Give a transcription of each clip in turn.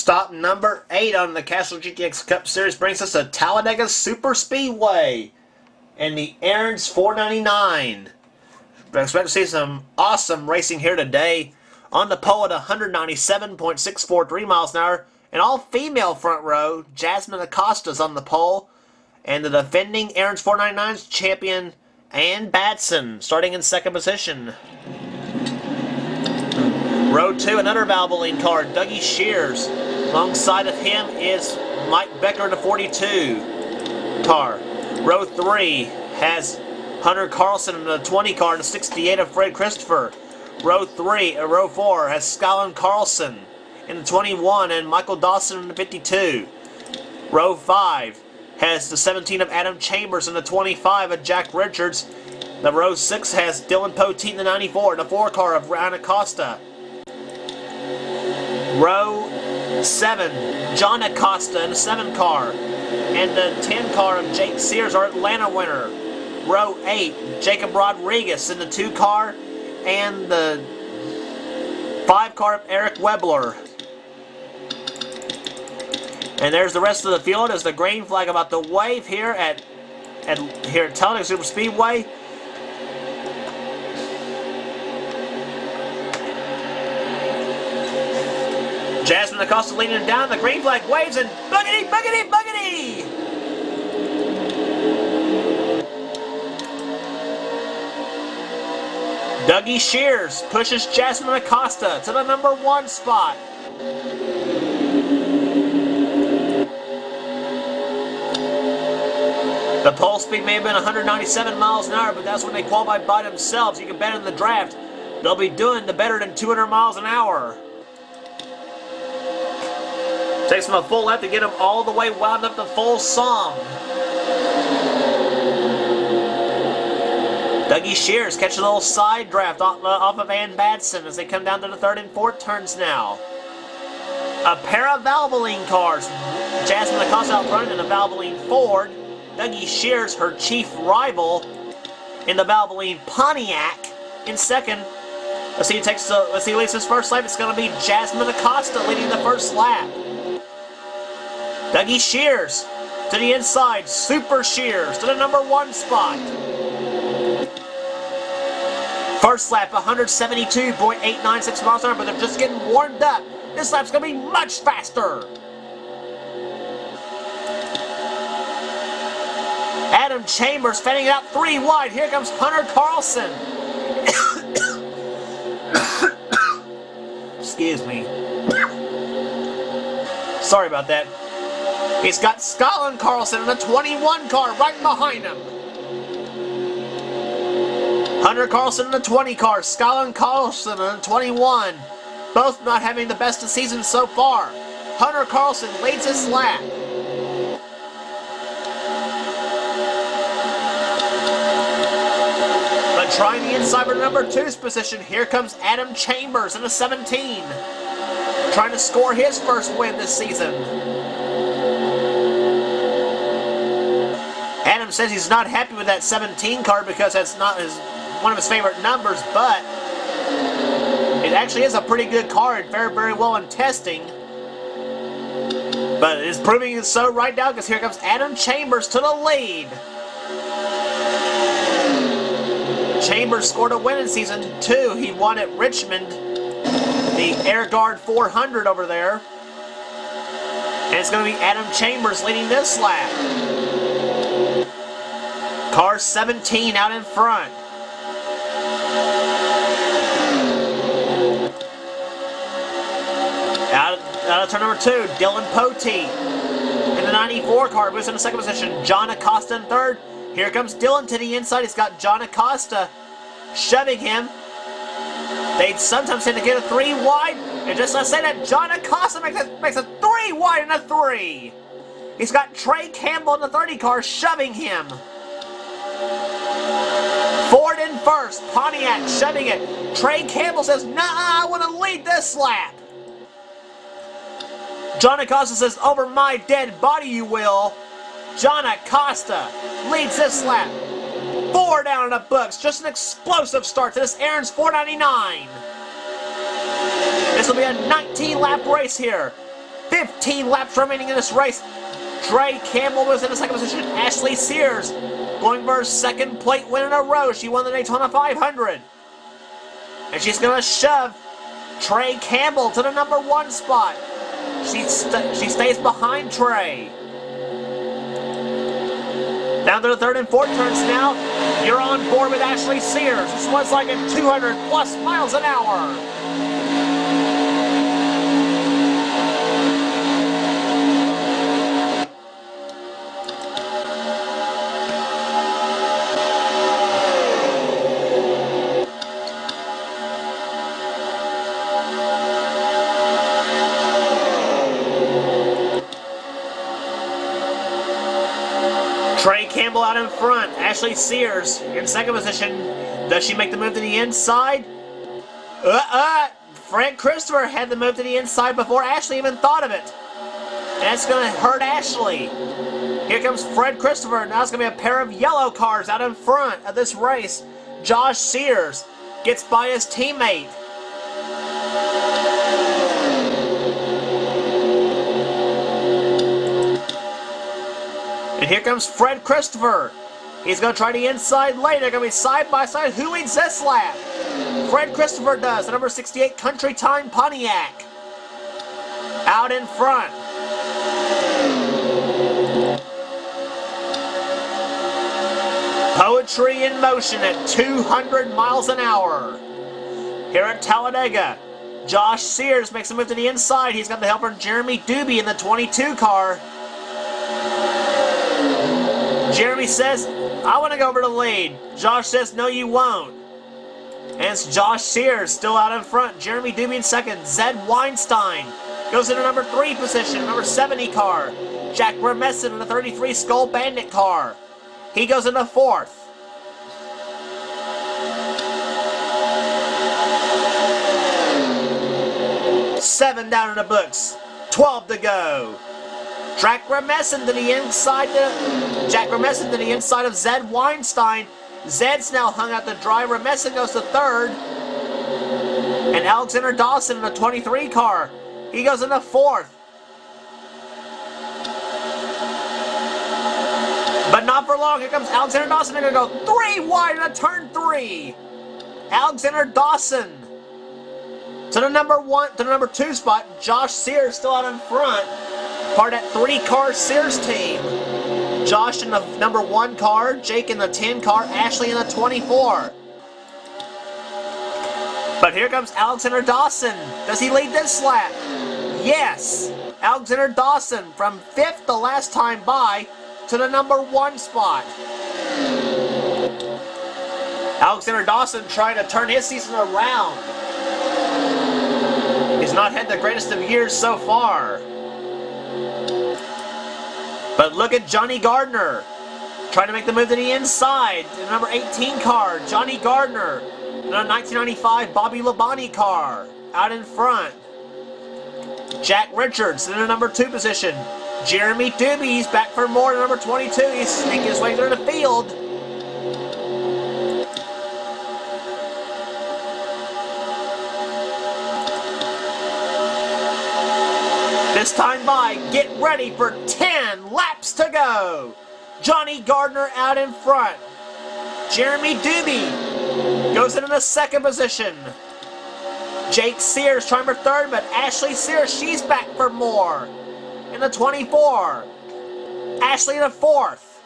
Stop number 8 on the Castrol GTX Cup Series brings us to Talladega Superspeedway and the Aaron's 499. We expect to see some awesome racing here today. On the pole at 197.643 miles an hour. An all-female front row, Jasmine Acosta's on the pole. And the defending Aaron's 499's champion, Ann Batson, starting in second position. Row 2, another Valvoline car, Dougie Shears. Alongside of him is Mike Becker, the 42 car. Row 3 has Hunter Carlson in the 20 car and the 68 of Fred Christopher. Row 4 has Skyland Carlson in the 21 and Michael Dawson in the 52. Row 5 has the 17 of Adam Chambers and the 25 of Jack Richards. The row 6 has Dylan Poteet in the 94 and the 4 car of Ryan Acosta. Row 7, John Acosta in the 7 car. And the 10 car of Jake Sears, our Atlanta winner. Row 8, Jacob Rodriguez in the 2 car. And the 5 car of Eric Webler. And there's the rest of the field as the green flag about to wave here at Talladega Superspeedway. Jasmine Acosta leading it down. The green flag waves and boogity, boogity, boogity! Dougie Shears pushes Jasmine Acosta to the number 1 spot. The pole speed may have been 197 miles an hour, but that's when they qualified by themselves. You can bet in the draft they'll be doing the better than 200 miles an hour. Takes them a full lap to get them all the way wound up to full song. Dougie Shears catches a little side draft off of Ann Batson as they come down to the 3rd and 4th turns now. A pair of Valvoline cars. Jasmine Acosta out front in the Valvoline Ford. Dougie Shears, her chief rival, in the Valvoline Pontiac in second. Let's see who leads his first lap. It's going to be Jasmine Acosta leading the first lap. Dougie Shears to the inside. Super Shears to the number 1 spot. First lap, 172.896 miles an hour, but they're just getting warmed up. This lap's going to be much faster. Adam Chambers fanning it out 3 wide. Here comes Hunter Carlson. Excuse me. Sorry about that. He's got Skyland Carlson in the 21 car right behind him. Hunter Carlson in the 20 car, Skyland Carlson in the 21. Both not having the best of seasons so far. Hunter Carlson leads his lap. But trying the inside for number 2's position, here comes Adam Chambers in the 17. Trying to score his first win this season. Adam says he's not happy with that 17 car because that's not one of his favorite numbers, but it actually is a pretty good car and fared very well in testing. But it's proving it so right now because here comes Adam Chambers to the lead. Chambers scored a win in Season 2. He won at Richmond, the Air Guard 400 over there. And it's going to be Adam Chambers leading this lap. Car 17 out in front. Out of turn number 2, Dylan Poteet in the 94 car moves in the second position. John Acosta in 3rd. Here comes Dylan to the inside. He's got John Acosta shoving him. They sometimes tend to get a 3 wide. And just let's say that John Acosta makes a 3 wide and a 3. He's got Trey Campbell in the 30 car shoving him. Ford in first. Pontiac shoving it. Trey Campbell says, nah, I want to lead this lap. John Acosta says, over my dead body you will. John Acosta leads this lap. 4 down in the books. Just an explosive start to this Aaron's 499. This will be a 19-lap race here. 15 laps remaining in this race. Trey Campbell was in the second position. Ashley Sears going for her second plate win in a row. She won the Daytona 500. And she's going to shove Trey Campbell to the number 1 spot. She stays behind Trey. Down to the third and fourth turns now. You're on board with Ashley Sears. This one's like at 200 plus miles an hour. Trey Campbell out in front. Ashley Sears in second position. Does she make the move to the inside? Fred Christopher had the move to the inside before Ashley even thought of it. And that's going to hurt Ashley. Here comes Fred Christopher. Now it's going to be a pair of yellow cars out in front of this race. Josh Sears gets by his teammate. And here comes Fred Christopher. He's going to try the inside lane. They're going to be side by side. Who leads this lap? Fred Christopher does. The number 68 Country Time Pontiac. Out in front. Poetry in motion at 200 miles an hour. Here at Talladega, Josh Sears makes a move to the inside. He's got the helper Jeremy Doobie in the 22 car. Jeremy says, I want to go over the lead. Josh says, no, you won't. And it's Josh Sears still out in front. Jeremy Doobie in second. Zed Weinstein goes into number 3 position, number 70 car. Jack Remesson in the 33 Skull Bandit car. He goes into 4th. Seven down in the books. 12 to go. Jack Remesson to the inside of Zed Weinstein. Zed's now hung out to dry. Remesson goes to 3rd. And Alexander Dawson in the 23 car. He goes into 4th. But not for long. Here comes Alexander Dawson. They're going to go 3 wide into turn 3. Alexander Dawson to the number 2 spot. Josh Sears still out in front. Part of that 3-car Sears team. Josh in the number 1 car, Jake in the 10 car, Ashley in the 24. But here comes Alexander Dawson. Does he lead this lap? Yes. Alexander Dawson from 5th the last time by to the number 1 spot. Alexander Dawson trying to turn his season around. He's not had the greatest of years so far. But look at Johnny Gardner trying to make the move to the inside. The number 18 car, Johnny Gardner. The 1995 Bobby Labonte car out in front. Jack Richards in the number 2 position. Jeremy Doobie's back for more, number 22. He's sneaking his way through the field. This time by, get ready for 10 laps to go. Johnny Gardner out in front. Jeremy Doobie goes into the 2nd position. Jake Sears trying for 3rd, but Ashley Sears, she's back for more. In the 24. Ashley in the 4th.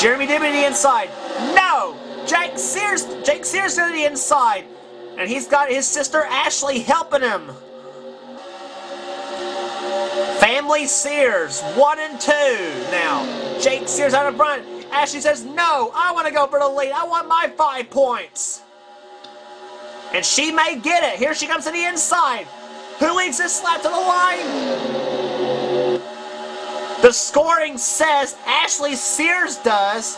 Jeremy Doobie to the inside. No! Jake Sears to the inside. And he's got his sister Ashley helping him. Family Sears, 1 and 2 now. Jake Sears out in front. Ashley says, no, I want to go for the lead. I want my 5 points. And she may get it. Here she comes to the inside. Who leads this lap to the line? The scoring says Ashley Sears does.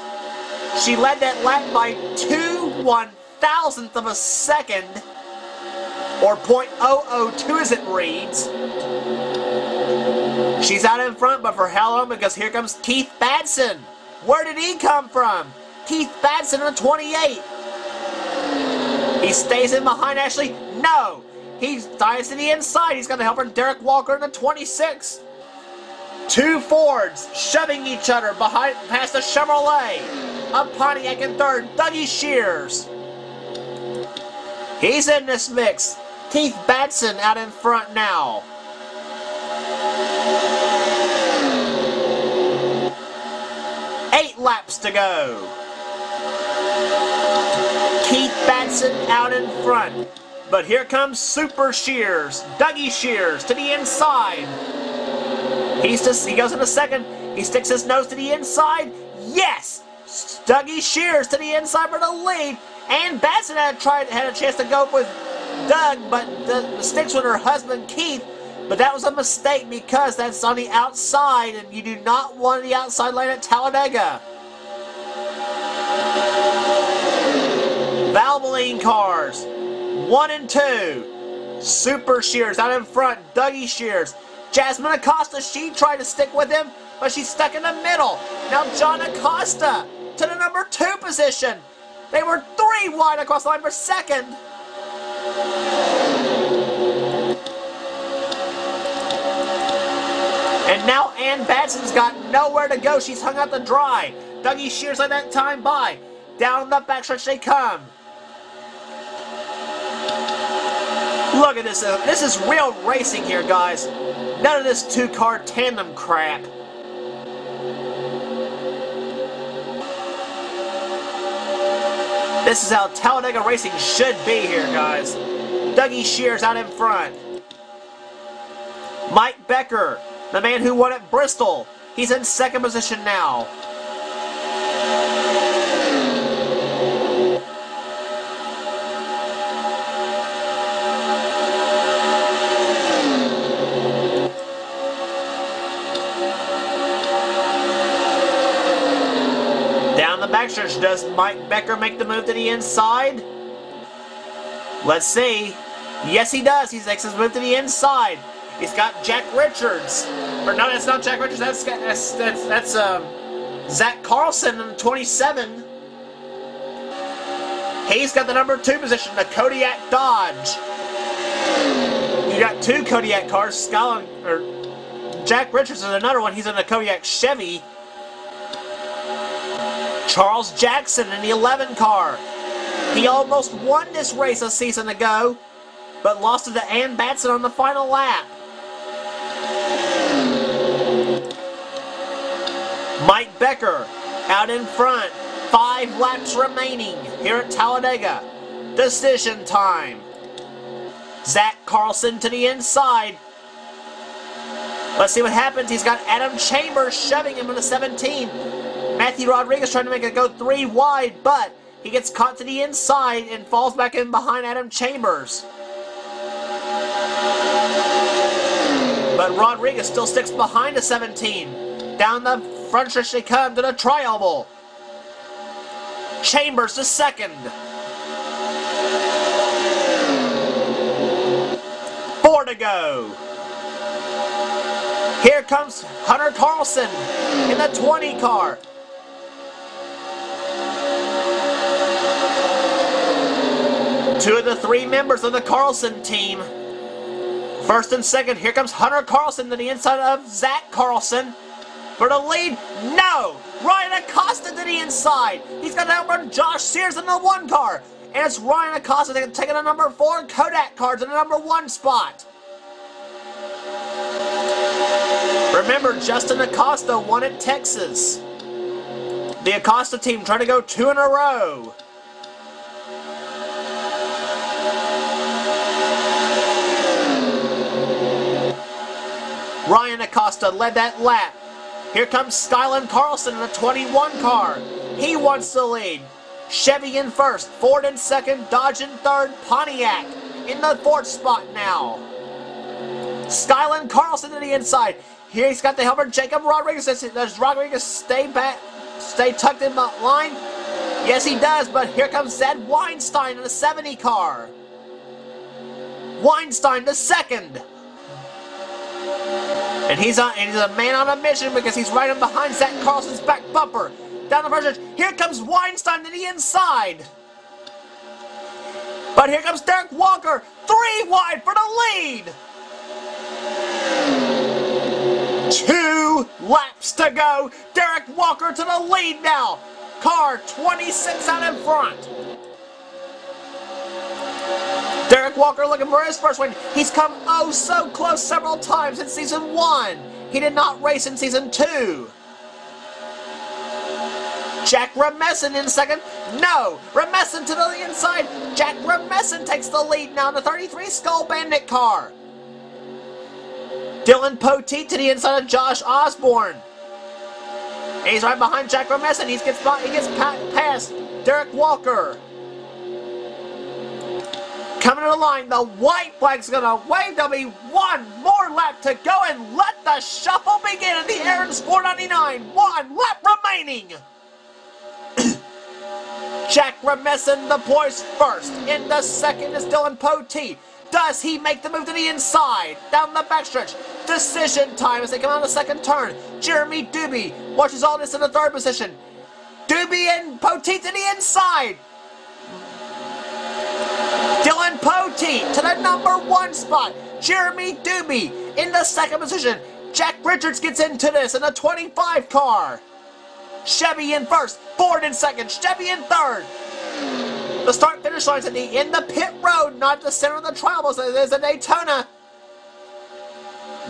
She led that lap by 2/1000th of a second, or .002 as it reads. She's out in front, but for how long? Because here comes Keith Badson. Where did he come from? Keith Badson in the 28. He stays in behind Ashley. No, He dives to the inside. He's got the helper Derek Walker in the 26. Two Fords shoving each other behind past the Chevrolet. A Pontiac in third. Dougie Shears. He's in this mix. Keith Batson out in front now. Eight laps to go. Keith Batson out in front. But here comes Super Shears. Dougie Shears to the inside. He goes into second. He sticks his nose to the inside. Yes! Dougie Shears to the inside for the lead. And Batson had a chance to go with Doug, but the sticks with her husband Keith. But that was a mistake because that's on the outside, and you do not want the outside lane at Talladega. Valvoline cars, 1 and 2. Super Shears out in front. Dougie Shears. Jasmine Acosta, she tried to stick with him, but she's stuck in the middle. Now John Acosta to the number 2 position. They were 3 wide across the line for second. And now Ann Batson's got nowhere to go. She's hung out to dry. Dougie Shears let that time by. Down the backstretch they come. Look at this. This is real racing here, guys. None of this 2-car tandem crap. This is how Talladega racing should be here, guys. Dougie Shears out in front. Mike Becker, the man who won at Bristol. He's in second position now. Down the backstretch, does Mike Becker make the move to the inside? Let's see. Yes, he does. He makes his move to the inside. He's got Jack Richards. Or no, that's not Jack Richards. That's Zach Carlson in 27. He's got the number 2 position, the Kodiak Dodge. You got 2 Kodiak cars. Jack Richards is another one. He's in the Kodiak Chevy. Charles Jackson in the 11 car. He almost won this race a season ago, but lost it to Ann Batson on the final lap. Mike Becker out in front. 5 laps remaining here at Talladega. Decision time. Zach Carlson to the inside. Let's see what happens. He's got Adam Chambers shoving him in the 17. Matthew Rodriguez trying to make it go 3 wide, but he gets caught to the inside and falls back in behind Adam Chambers. But Rodriguez still sticks behind the 17. Down the front stretch they come to the tri-oval. Chambers to second. 4 to go. Here comes Hunter Carlson in the 20 car. Two of the 3 members of the Carlson team. First and second, here comes Hunter Carlson to the inside of Zach Carlson. For the lead, no! Ryan Acosta to the inside. He's got to outrun Josh Sears in the 1 car. And it's Ryan Acosta taking the number 4 Kodak car to the number 1 spot. Remember, Justin Acosta won at Texas. The Acosta team trying to go 2 in a row. Ryan Acosta led that lap. Here comes Skyland Carlson in the 21 car. He wants the lead. Chevy in first, Ford in second, Dodge in third, Pontiac in the 4th spot now. Skyland Carlson to the inside. Here he's got the helper, Jacob Rodriguez. Does Rodriguez stay tucked in the line? Yes, he does, but here comes Zed Weinstein in the 70 car. Weinstein the second. And he's a man on a mission because he's right in behind Zach Carlson's back bumper. Down the front stretch. Here comes Weinstein to the inside. But here comes Derek Walker, 3 wide for the lead. 2 laps to go. Derek Walker to the lead now. Car 26 out in front. Derek Walker looking for his first win. He's come oh so close several times in Season 1. He did not race in Season 2. Jack Remesson in second. No! Remesson to the inside. Jack Remesson takes the lead now in the 33 Skull Bandit car. Dylan Poteet to the inside of Josh Osborne. And he's right behind Jack Remesson. He gets past Derek Walker. Coming to the line, the white flag's gonna wave. There'll be one more lap to go, and let the shuffle begin at the Aaron's 499. 1 lap remaining. Jack Remesson deploys first. In the second is Dylan Poteet. Does he make the move to the inside? Down the backstretch. Decision time as they come on the second turn. Jeremy Doobie watches all this in the third position. Doobie and Poteet to the inside. Dylan Poteet to the number 1 spot. Jeremy Doobie in the second position. Jack Richards gets into this in the 25 car. Chevy in first, Ford in second, Chevy in third. The start-finish line's in the pit road, not the center of the tribals. There's a Daytona.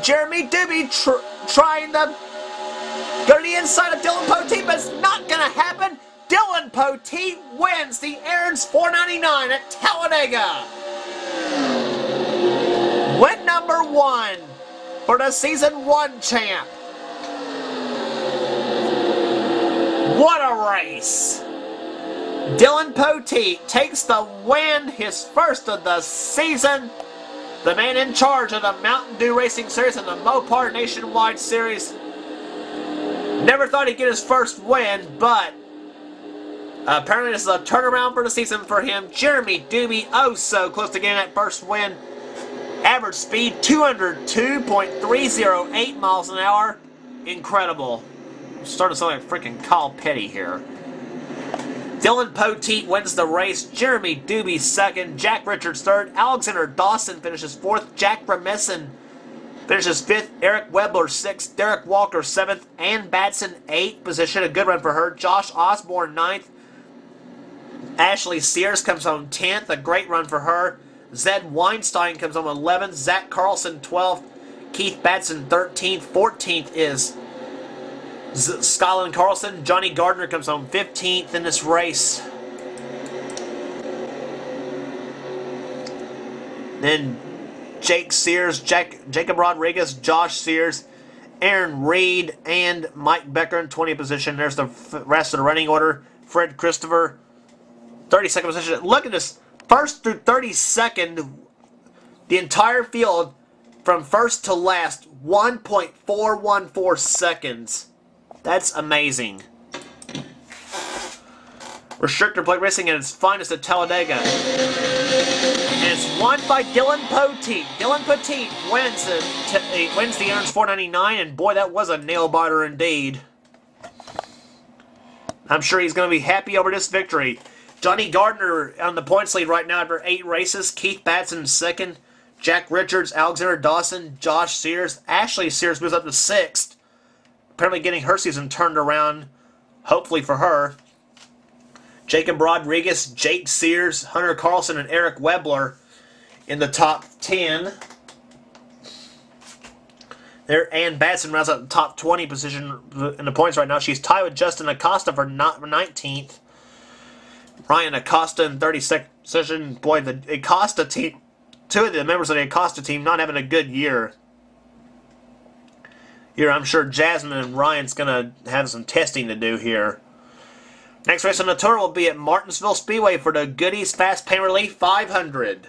Jeremy Doobie trying to go to the inside of Dylan Poteet, but it's not going to happen. Dylan Poteet wins the Aaron's 499 at Talladega. Win number 1 for the Season 1 champ. What a race! Dylan Poteet takes the win, his first of the season. The man in charge of the Mountain Dew Racing Series and the Mopar Nationwide Series. Never thought he'd get his first win, but apparently this is a turnaround for the season for him. Jeremy Doobie, oh so close to getting that first win. Average speed, 202.308 miles an hour. Incredible. I'm starting to sound like freaking Kyle Petty here. Dylan Poteet wins the race. Jeremy Doobie second. Jack Richards third. Alexander Dawson finishes fourth. Jack Remesson finishes fifth. Eric Webler sixth. Derek Walker seventh. Ann Batson eighth position. A good run for her. Josh Osborne ninth. Ashley Sears comes home 10th. A great run for her. Zed Weinstein comes home 11th. Zach Carlson 12th. Keith Batson 13th. 14th is Skyland Carlson. Johnny Gardner comes home 15th in this race. Then Jake Sears, Jacob Rodriguez, Josh Sears, Aaron Reed, and Mike Becker in 20th position. There's the rest of the running order. Fred Christopher, 32nd position. Look at this. First through 32nd, the entire field from first to last, 1.414 seconds. That's amazing. Restrictor plate racing at its finest at Talladega. And it's won by Dylan Poteet. Dylan Poteet wins the Aaron's 499, and boy, that was a nail-biter indeed. I'm sure he's going to be happy over this victory. Johnny Gardner on the points lead right now after 8 races. Keith Batson second. Jack Richards, Alexander Dawson, Josh Sears. Ashley Sears moves up to 6th. Apparently getting her season turned around, hopefully for her. Jacob Rodriguez, Jake Sears, Hunter Carlson, and Eric Webler in the top 10. There, Ann Batson rounds out the top 20 position in the points right now. She's tied with Justin Acosta for 19th. Ryan Acosta in 32nd position. Boy, the Acosta team, 2 of the members of the Acosta team not having a good year. Here, I'm sure Jasmine and Ryan's going to have some testing to do here. Next race on the tour will be at Martinsville Speedway for the Goodies Fast Pain Relief 500.